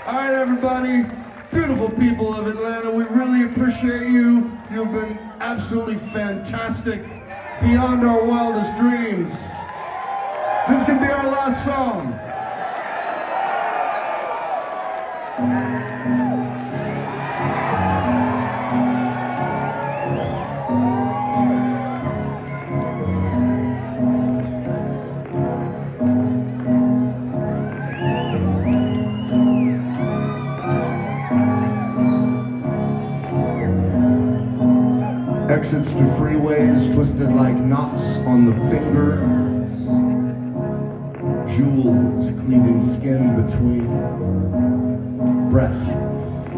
All right, everybody, beautiful people of Atlanta, we really appreciate you. You've been absolutely fantastic, beyond our wildest dreams. This can be our last song. Exits to freeways twisted like knots on the fingers. Jewels cleaving skin between breasts.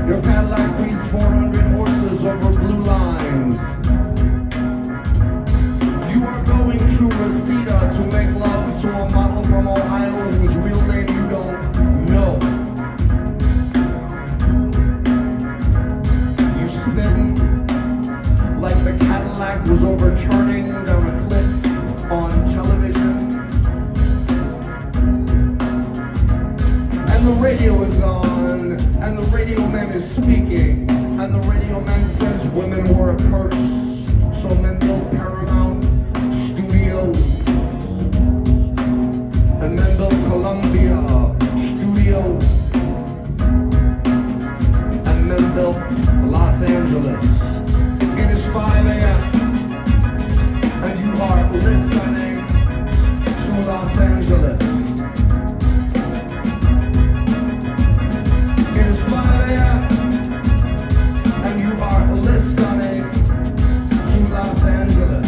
Your Cadillac weighs 400 horses over blue lines. You are going to Reseda to make love to a model from Ohio whose real name you don't know. You spin like the Cadillac was overturning down a cliff on television. And the radio is on, and the radio man is speaking, and the radio man says women were a curse, so men built Paramount Studios, and men built Columbia Studios, and men built Los Angeles. It is 5 a.m. and you are listening to Los Angeles. It is 5 a.m. and you are listening to Los Angeles.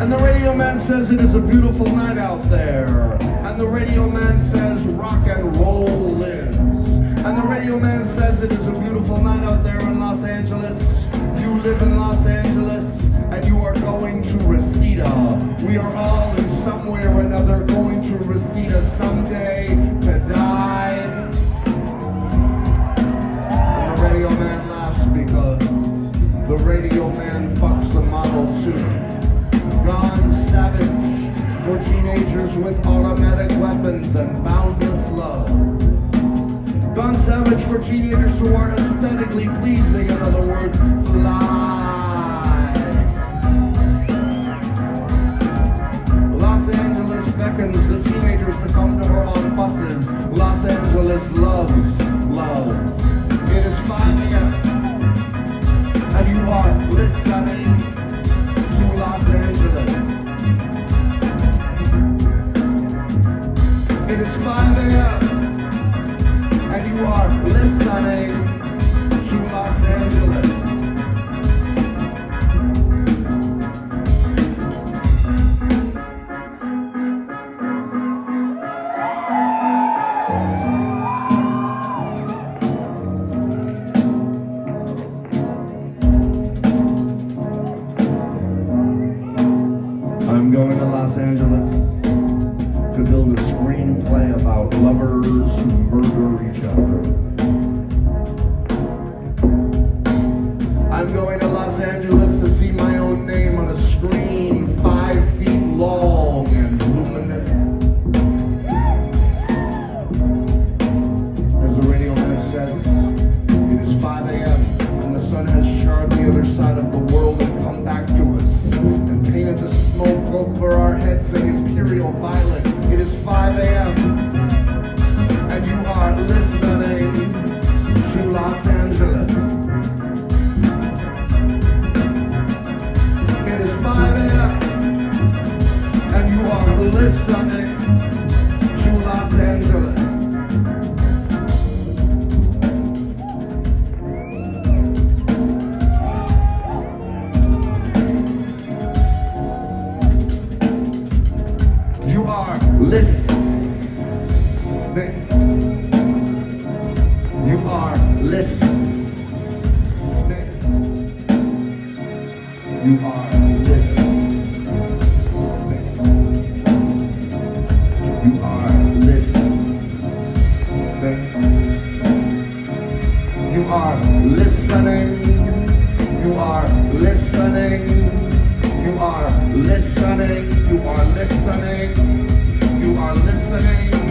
And the radio man says it is a beautiful night out there. And the radio man says rock and roll lives. And the radio man says it is a beautiful night out there in Los Angeles. You live in Los Angeles and you are going to Reseda. We are all in some way or another going to Reseda someday to die. And the radio man laughs because the radio man fucks a model too. Gone savage for teenagers with automatic weapons and boundless love. Gone savage for teenagers who are aesthetically pleasing, in other words, fly. Los Angeles beckons the teenagers to come to her on buses. Los Angeles loves love. It is 5 a.m. and you are listening to Los Angeles. It is 5 a.m. and you are listening to Los Angeles. I'm going to Los Angeles to build a screenplay about lovers who murder each other. I'm going to Los Angeles to see my own name on a screen 5 feet long and luminous. As the radio man says, it is 5 a.m. and the sun has charred the other side of the world and come back to us and painted the smoke over our heads an imperial violet. It is 5 a.m. and you are listening to Los Angeles. It is 5 a.m. and you are listening to Los Angeles. You are You are listening. You are listening. You are listening. You are listening. You are listening. You are listening. You are listening.